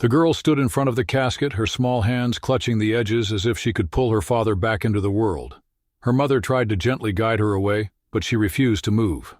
The girl stood in front of the casket, her small hands clutching the edges as if she could pull her father back into the world. Her mother tried to gently guide her away, but she refused to move.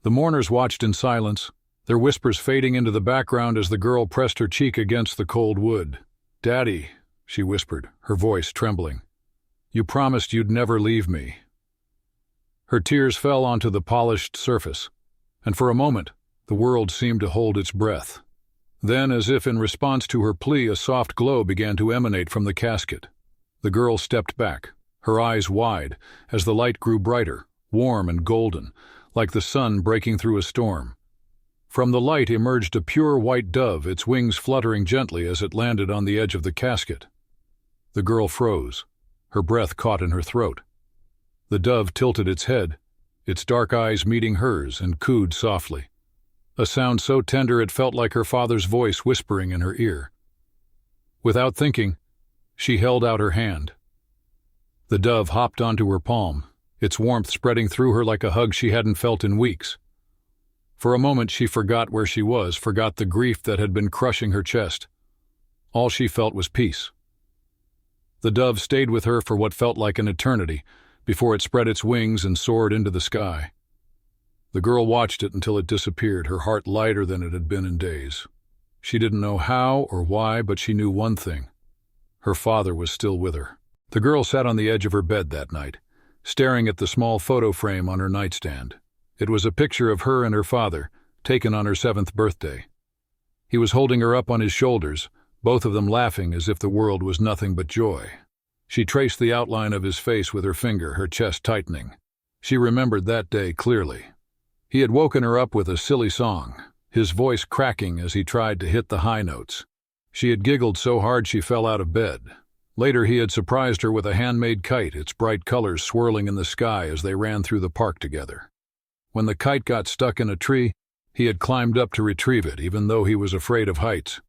The mourners watched in silence, their whispers fading into the background as the girl pressed her cheek against the cold wood. "Daddy," she whispered, her voice trembling. "You promised you'd never leave me." Her tears fell onto the polished surface, and for a moment, the world seemed to hold its breath. Then, as if in response to her plea, a soft glow began to emanate from the casket. The girl stepped back, her eyes wide, as the light grew brighter, warm and golden, like the sun breaking through a storm. From the light emerged a pure white dove, its wings fluttering gently as it landed on the edge of the casket. The girl froze, her breath caught in her throat. The dove tilted its head, its dark eyes meeting hers, and cooed softly. A sound so tender it felt like her father's voice whispering in her ear. Without thinking, she held out her hand. The dove hopped onto her palm, its warmth spreading through her like a hug she hadn't felt in weeks. For a moment she forgot where she was, forgot the grief that had been crushing her chest. All she felt was peace. The dove stayed with her for what felt like an eternity, before it spread its wings and soared into the sky. The girl watched it until it disappeared, her heart lighter than it had been in days. She didn't know how or why, but she knew one thing. Her father was still with her. The girl sat on the edge of her bed that night, staring at the small photo frame on her nightstand. It was a picture of her and her father, taken on her 7th birthday. He was holding her up on his shoulders, both of them laughing as if the world was nothing but joy. She traced the outline of his face with her finger, her chest tightening. She remembered that day clearly. He had woken her up with a silly song, his voice cracking as he tried to hit the high notes. She had giggled so hard she fell out of bed. Later he had surprised her with a handmade kite, its bright colors swirling in the sky as they ran through the park together. When the kite got stuck in a tree, he had climbed up to retrieve it, even though he was afraid of heights.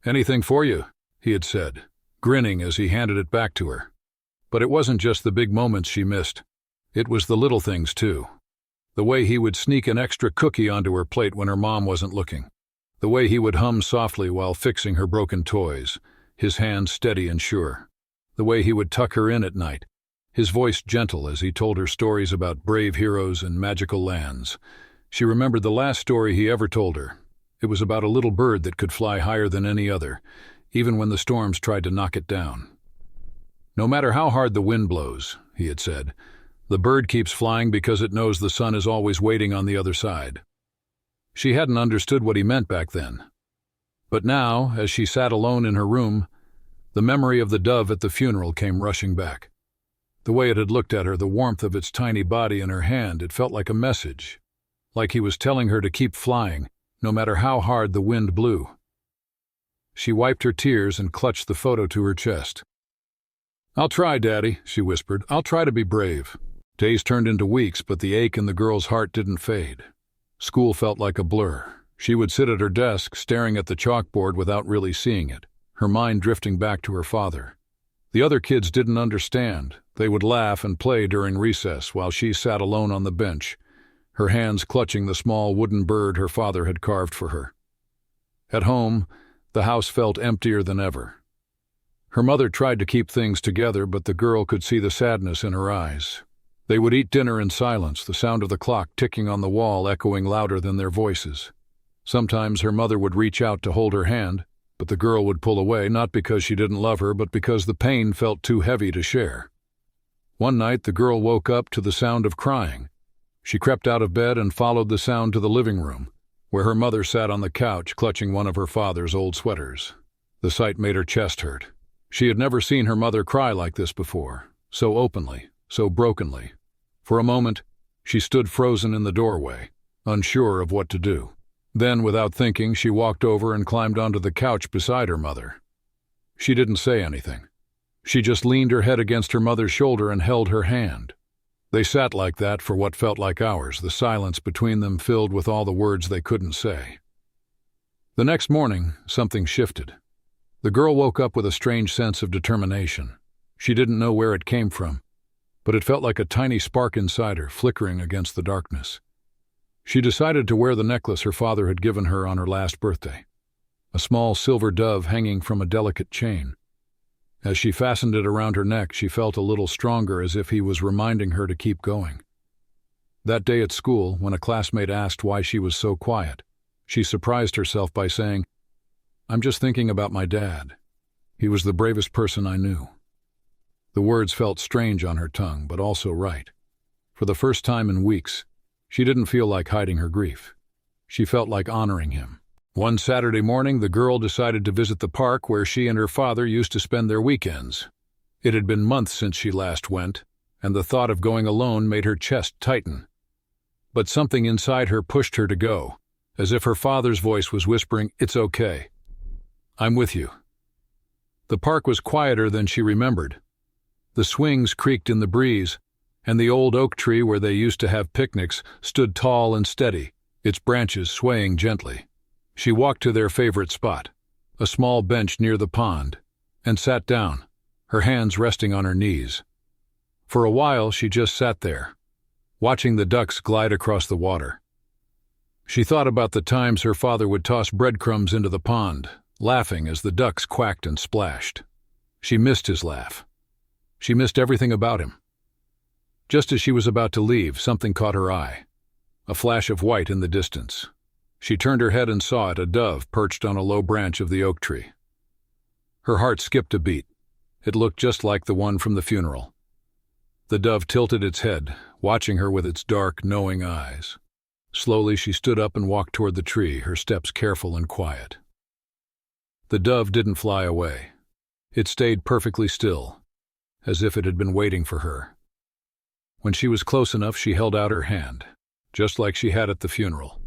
"Anything for you," he had said, grinning as he handed it back to her. But it wasn't just the big moments she missed. It was the little things, too. The way he would sneak an extra cookie onto her plate when her mom wasn't looking. The way he would hum softly while fixing her broken toys, his hands steady and sure. The way he would tuck her in at night, his voice gentle as he told her stories about brave heroes and magical lands. She remembered the last story he ever told her. It was about a little bird that could fly higher than any other, even when the storms tried to knock it down. "No matter how hard the wind blows," he had said, "the bird keeps flying because it knows the sun is always waiting on the other side." She hadn't understood what he meant back then. But now, as she sat alone in her room, the memory of the dove at the funeral came rushing back. The way it had looked at her, the warmth of its tiny body in her hand, it felt like a message, like he was telling her to keep flying, no matter how hard the wind blew. She wiped her tears and clutched the photo to her chest. "I'll try, Daddy," she whispered. "I'll try to be brave." Days turned into weeks, but the ache in the girl's heart didn't fade. School felt like a blur. She would sit at her desk, staring at the chalkboard without really seeing it, her mind drifting back to her father. The other kids didn't understand. They would laugh and play during recess while she sat alone on the bench, her hands clutching the small wooden bird her father had carved for her. At home, the house felt emptier than ever. Her mother tried to keep things together, but the girl could see the sadness in her eyes. They would eat dinner in silence, the sound of the clock ticking on the wall echoing louder than their voices. Sometimes her mother would reach out to hold her hand, but the girl would pull away, not because she didn't love her, but because the pain felt too heavy to share. One night, the girl woke up to the sound of crying. She crept out of bed and followed the sound to the living room, where her mother sat on the couch clutching one of her father's old sweaters. The sight made her chest hurt. She had never seen her mother cry like this before, so openly, so brokenly. For a moment, she stood frozen in the doorway, unsure of what to do. Then, without thinking, she walked over and climbed onto the couch beside her mother. She didn't say anything. She just leaned her head against her mother's shoulder and held her hand. They sat like that for what felt like hours, the silence between them filled with all the words they couldn't say. The next morning, something shifted. The girl woke up with a strange sense of determination. She didn't know where it came from, but it felt like a tiny spark inside her, flickering against the darkness. She decided to wear the necklace her father had given her on her last birthday. a small silver dove hanging from a delicate chain. As she fastened it around her neck, she felt a little stronger, as if he was reminding her to keep going. That day at school, when a classmate asked why she was so quiet, she surprised herself by saying, "I'm just thinking about my dad. He was the bravest person I knew." The words felt strange on her tongue, but also right. For the first time in weeks, she didn't feel like hiding her grief. She felt like honoring him. One Saturday morning, the girl decided to visit the park where she and her father used to spend their weekends. It had been months since she last went, and the thought of going alone made her chest tighten. But something inside her pushed her to go, as if her father's voice was whispering, "It's okay. I'm with you." The park was quieter than she remembered. The swings creaked in the breeze, and the old oak tree where they used to have picnics stood tall and steady, its branches swaying gently. She walked to their favorite spot, a small bench near the pond, and sat down, her hands resting on her knees. For a while she just sat there, watching the ducks glide across the water. She thought about the times her father would toss breadcrumbs into the pond, laughing as the ducks quacked and splashed. She missed his laugh. She missed everything about him. Just as she was about to leave, something caught her eye. A flash of white in the distance. She turned her head and saw it, a dove perched on a low branch of the oak tree. Her heart skipped a beat. It looked just like the one from the funeral. The dove tilted its head, watching her with its dark, knowing eyes. Slowly she stood up and walked toward the tree, her steps careful and quiet. The dove didn't fly away. It stayed perfectly still, as if it had been waiting for her. When she was close enough, she held out her hand, just like she had at the funeral.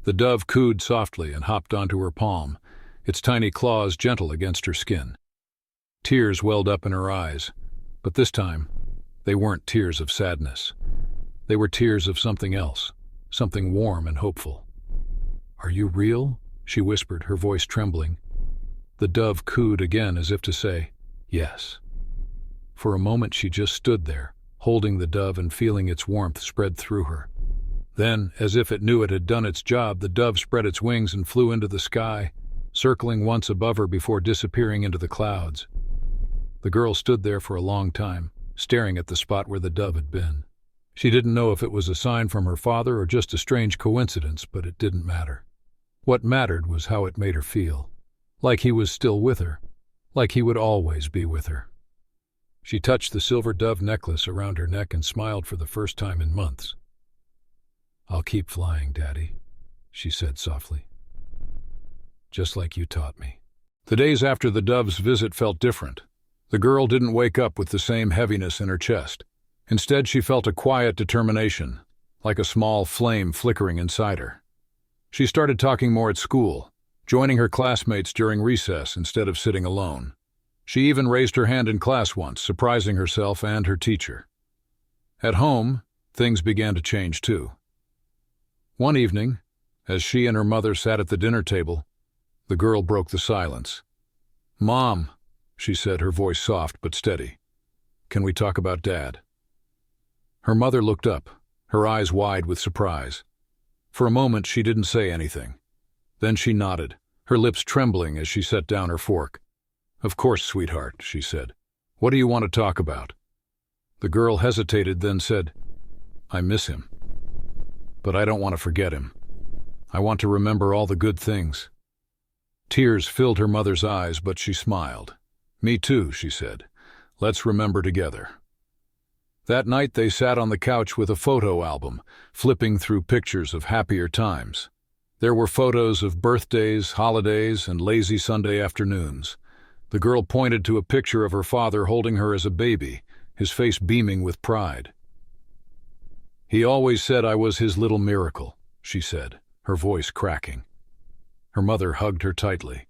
The dove cooed softly and hopped onto her palm, its tiny claws gentle against her skin. Tears welled up in her eyes, but this time, they weren't tears of sadness. They were tears of something else, something warm and hopeful. "Are you real?" she whispered, her voice trembling. The dove cooed again, as if to say, "Yes." For a moment she just stood there, holding the dove and feeling its warmth spread through her. Then, as if it knew it had done its job, the dove spread its wings and flew into the sky, circling once above her before disappearing into the clouds. The girl stood there for a long time, staring at the spot where the dove had been. She didn't know if it was a sign from her father or just a strange coincidence, but it didn't matter. What mattered was how it made her feel. Like he was still with her. Like he would always be with her. She touched the silver dove necklace around her neck and smiled for the first time in months. "I'll keep flying, Daddy," she said softly. "Just like you taught me." The days after the dove's visit felt different. The girl didn't wake up with the same heaviness in her chest. Instead, she felt a quiet determination, like a small flame flickering inside her. She started talking more at school, joining her classmates during recess instead of sitting alone. She even raised her hand in class once, surprising herself and her teacher. At home, things began to change too. One evening, as she and her mother sat at the dinner table, the girl broke the silence. "Mom," she said, her voice soft but steady, "can we talk about Dad?" Her mother looked up, her eyes wide with surprise. For a moment she didn't say anything. Then she nodded, her lips trembling as she set down her fork. "Of course, sweetheart," she said. "What do you want to talk about?" The girl hesitated, then said, "I miss him. But I don't want to forget him. I want to remember all the good things." Tears filled her mother's eyes, but she smiled. "Me too," she said. "Let's remember together." That night they sat on the couch with a photo album, flipping through pictures of happier times. There were photos of birthdays, holidays, and lazy Sunday afternoons. The girl pointed to a picture of her father holding her as a baby, his face beaming with pride. "He always said I was his little miracle," she said, her voice cracking. Her mother hugged her tightly.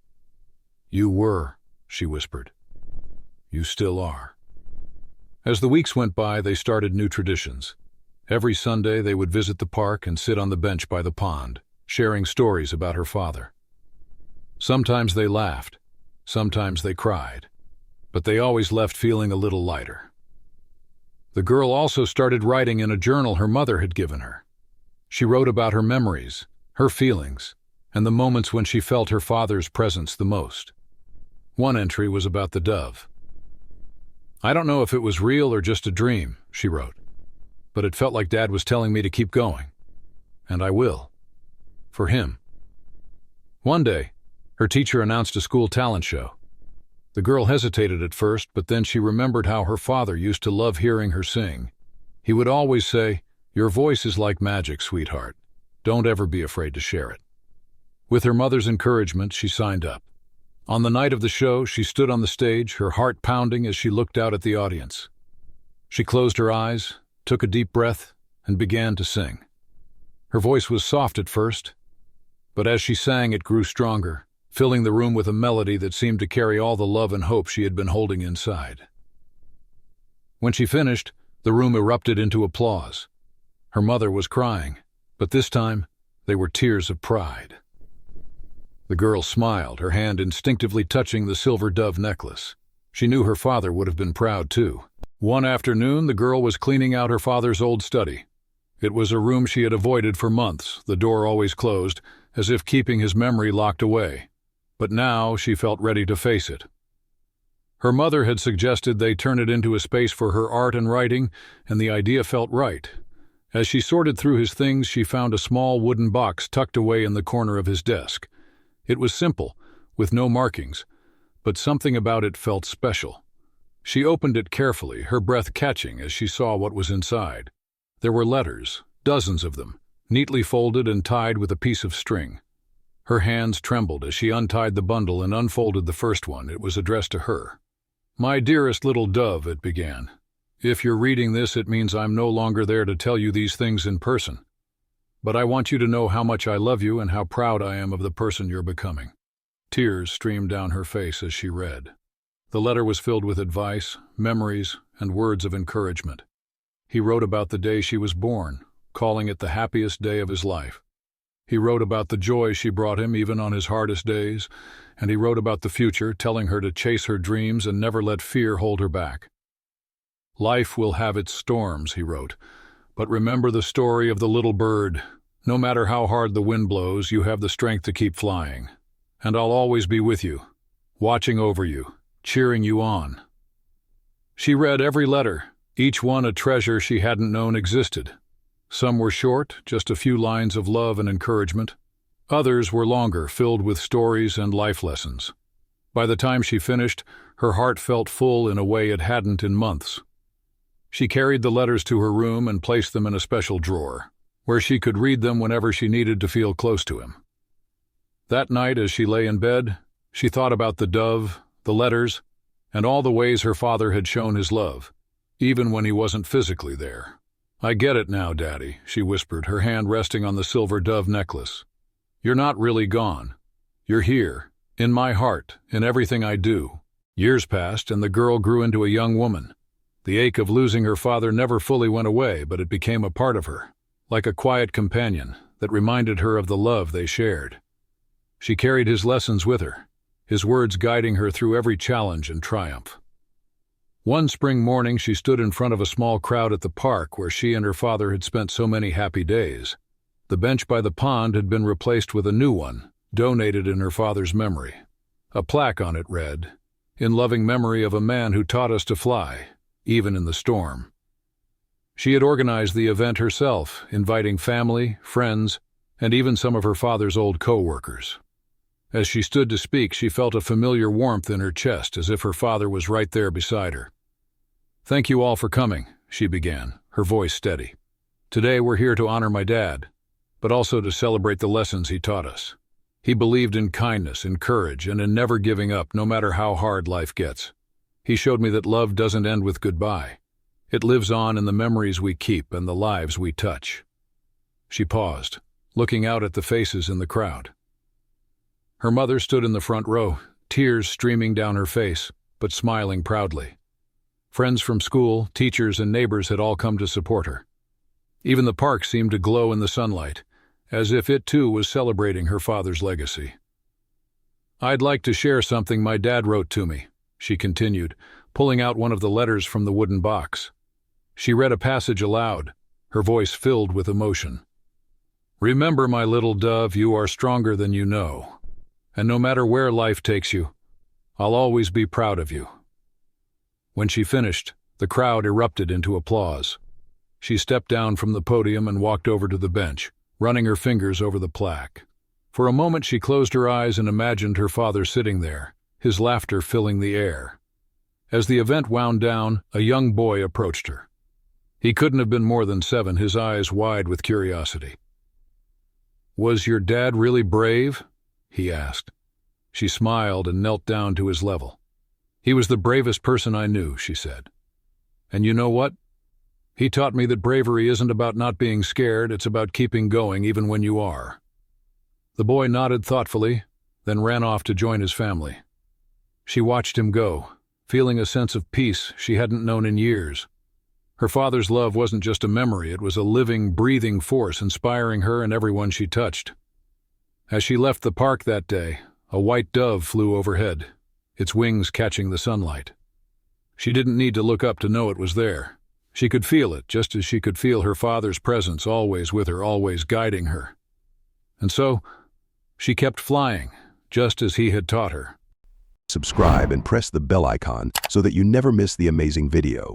"You were," she whispered. "You still are." As the weeks went by, they started new traditions. Every Sunday they would visit the park and sit on the bench by the pond, sharing stories about her father. Sometimes they laughed, sometimes they cried, but they always left feeling a little lighter. The girl also started writing in a journal her mother had given her. She wrote about her memories, her feelings, and the moments when she felt her father's presence the most. One entry was about the dove. "I don't know if it was real or just a dream," she wrote, "but it felt like Dad was telling me to keep going. And I will. For him." One day, her teacher announced a school talent show. The girl hesitated at first, but then she remembered how her father used to love hearing her sing. He would always say, "Your voice is like magic, sweetheart. Don't ever be afraid to share it." With her mother's encouragement, she signed up. On the night of the show, she stood on the stage, her heart pounding as she looked out at the audience. She closed her eyes, took a deep breath, and began to sing. Her voice was soft at first, but as she sang, it grew stronger, filling the room with a melody that seemed to carry all the love and hope she had been holding inside. When she finished, the room erupted into applause. Her mother was crying, but this time, they were tears of pride. The girl smiled, her hand instinctively touching the silver dove necklace. She knew her father would have been proud too. One afternoon, the girl was cleaning out her father's old study. It was a room she had avoided for months, the door always closed, as if keeping his memory locked away. But now she felt ready to face it. Her mother had suggested they turn it into a space for her art and writing, and the idea felt right. As she sorted through his things, she found a small wooden box tucked away in the corner of his desk. It was simple, with no markings, but something about it felt special. She opened it carefully, her breath catching as she saw what was inside. There were letters, dozens of them, neatly folded and tied with a piece of string. Her hands trembled as she untied the bundle and unfolded the first one. It was addressed to her. "My dearest little dove," it began. "If you're reading this, it means I'm no longer there to tell you these things in person. But I want you to know how much I love you and how proud I am of the person you're becoming." Tears streamed down her face as she read. The letter was filled with advice, memories, and words of encouragement. He wrote about the day she was born, calling it the happiest day of his life. He wrote about the joy she brought him even on his hardest days, and he wrote about the future, telling her to chase her dreams and never let fear hold her back. "Life will have its storms," he wrote, "but remember the story of the little bird. No matter how hard the wind blows, you have the strength to keep flying. And I'll always be with you, watching over you, cheering you on." She read every letter, each one a treasure she hadn't known existed. Some were short, just a few lines of love and encouragement. Others were longer, filled with stories and life lessons. By the time she finished, her heart felt full in a way it hadn't in months. She carried the letters to her room and placed them in a special drawer, where she could read them whenever she needed to feel close to him. That night, as she lay in bed, she thought about the dove, the letters, and all the ways her father had shown his love, even when he wasn't physically there. "I get it now, Daddy," she whispered, her hand resting on the silver dove necklace. "You're not really gone. You're here, in my heart, in everything I do." Years passed, and the girl grew into a young woman. The ache of losing her father never fully went away, but it became a part of her, like a quiet companion that reminded her of the love they shared. She carried his lessons with her, his words guiding her through every challenge and triumph. One spring morning, she stood in front of a small crowd at the park where she and her father had spent so many happy days. The bench by the pond had been replaced with a new one, donated in her father's memory. A plaque on it read, "In loving memory of a man who taught us to fly, even in the storm." She had organized the event herself, inviting family, friends, and even some of her father's old co-workers. As she stood to speak, she felt a familiar warmth in her chest, as if her father was right there beside her. "Thank you all for coming," she began, her voice steady. "Today we're here to honor my dad, but also to celebrate the lessons he taught us. He believed in kindness, in courage, and in never giving up, no matter how hard life gets. He showed me that love doesn't end with goodbye. It lives on in the memories we keep and the lives we touch." She paused, looking out at the faces in the crowd. Her mother stood in the front row, tears streaming down her face, but smiling proudly. Friends from school, teachers, and neighbors had all come to support her. Even the park seemed to glow in the sunlight, as if it too was celebrating her father's legacy. "I'd like to share something my dad wrote to me," she continued, pulling out one of the letters from the wooden box. She read a passage aloud, her voice filled with emotion. Remember, my little dove, you are stronger than you know. And no matter where life takes you, I'll always be proud of you." When she finished, the crowd erupted into applause. She stepped down from the podium and walked over to the bench, running her fingers over the plaque. For a moment she closed her eyes and imagined her father sitting there, his laughter filling the air. As the event wound down, a young boy approached her. He couldn't have been more than 7, his eyes wide with curiosity. "Was your dad really brave?" he asked. She smiled and knelt down to his level. "He was the bravest person I knew," she said. "And you know what? He taught me that bravery isn't about not being scared, it's about keeping going even when you are." The boy nodded thoughtfully, then ran off to join his family. She watched him go, feeling a sense of peace she hadn't known in years. Her father's love wasn't just a memory, it was a living, breathing force inspiring her and everyone she touched. As she left the park that day, a white dove flew overhead, its wings catching the sunlight. She didn't need to look up to know it was there. She could feel it, just as she could feel her father's presence always with her, always guiding her. And so, she kept flying, just as he had taught her. Subscribe and press the bell icon so that you never miss the amazing video.